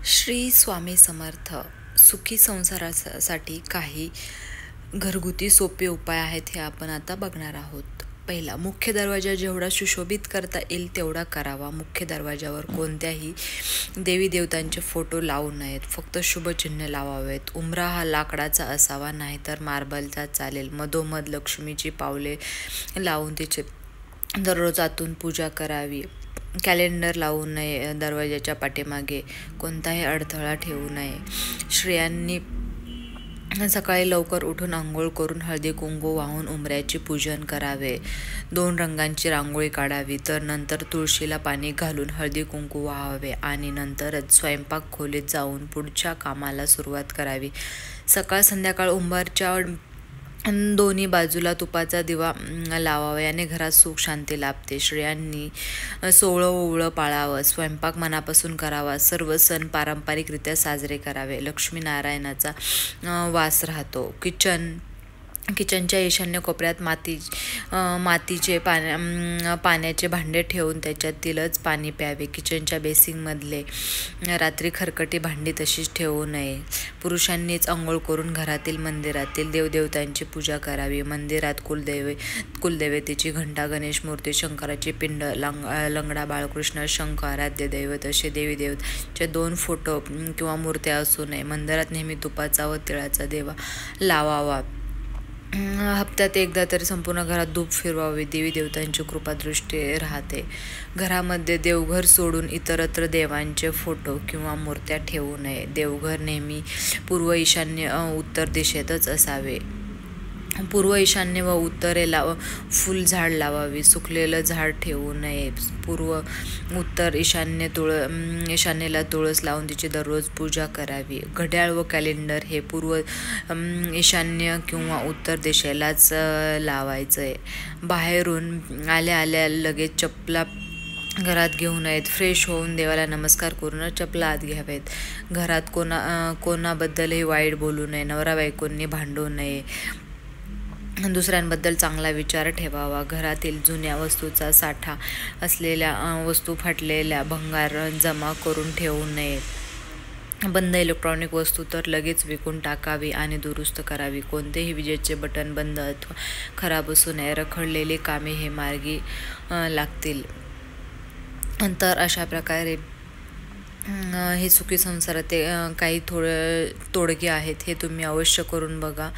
श्री स्वामी समर्थ. सुखी संसारासाठी काही घरगुती सोपे उपाय आहेत हे आपण आता बघणार आहोत. पहिला, मुख्य दरवाजा जेवढा सुशोभित करता येईल तेवढा करावा. मुख्य दरवाजावर कोणत्याही देवी देवतांचे फोटो लावू नयेत, फक्त शुभचिन्ह लावावेत. उंबरा हा लाकडाचा असावा, नाहीतर मार्बलचा चालेल. मधोमध लक्ष्मीची पावले लावून तिचे दररोज आतून पूजा करावी. कॅलेंडर लावू नये. दरवाजाच्या पाठीमागे कोणताही अडथळा ठेवू नये. स्त्रियांनी सकाळी लवकर उठून आंघोळ करून हळदी कुंकू वाहून उंबऱ्याचे पूजन करावे. 2 रंगांची रांगोळी काढावी. तर नंतर तुळशीला पाणी घालून हळदी कुंकू वाहावे आणि नंतरच स्वयंपाक खोलीत जाऊन पुढच्या कामाला सुरुवात करावी. सकाळ संध्याकाळ उंबरच्या दोन्ही बाजूला तुपाचा दिवा लावावा. याने घरात सुख शांती लाभते. स्त्रियांनी सोवळं ओवळं पाळावं. स्वयंपाक मनापासून करावा. सर्व सण पारंपरिकरित्या साजरे करावे. लक्ष्मीनारायणाचा वास राहतो. किचनच्या ईशान्य कोपऱ्यात मातीचे पाण्याचे भांडे ठेवून त्याच्यातीलच पाणी प्यावे. किचनच्या बेसिंगमधले रात्री खरकटी भांडी तशीच ठेवू नये. पुरुषांनीच आंघोळ करून घरातील मंदिरातील देवदेवतांची पूजा करावी. मंदिरात कुलदेवतेची घंटा, गणेश मूर्ती, शंकराची पिंड, लंगडा, बाळकृष्ण, शंख, आराध्य दैवत असे देवी देवतांचे 2 फोटो किंवा मूर्त्या असू नये. मंदिरात नेहमी तुपाचा व तिळाचा दिवा लावावा. हप्त्यात एकदा तरी संपूर्ण घरात धूप फिरवावे. देवी देवतांची कृपादृष्टी राहते. घरामध्ये देवघर सोडून इतरत्र देवांचे फोटो किंवा मूर्त्या ठेवू नये. देवघर नेहमी पूर्व, ईशान्य, उत्तर दिशेतच असावे. पूर्व, ईशान्य व उत्तरेला फुलझाड लावावी. सुकलेलं झाड ठेवू नये. पूर्व, उत्तर, ईशान्येला तुळस लावून तिची दररोज पूजा करावी. घड्याळ व कॅलेंडर हे पूर्व, ईशान्य किंवा उत्तर दिशेलाच लावायचंय. बाहेरून आल्या लगेच चपला घरात घेऊ नयेत. फ्रेश होऊन देवाला नमस्कार करूनच चपला आत घ्यावेत. घरात कोणाबद्दलही वाईट बोलू नये. नवरा बायकोंनी भांडू नये. दुसऱ्यांबद्दल चांगला विचार ठेवावा. घरातील जुन्या वस्तूचा साठा असलेल्या वस्तू, फाटलेल्या भंगार जमा करून ठेवू नये. बंद इलेक्ट्रॉनिक वस्तू तर लगेच विकून टाकावी आणि दुरुस्त करावी. कोणतेही विजेचे बटन बंद अथवा खराब असू नये. रखडलेली कामे हे मार्गी लागतील. तर अशा प्रकारे हे सुखी संसारात काही तोडगे आहेत हे तुम्ही अवश्य करून बघा.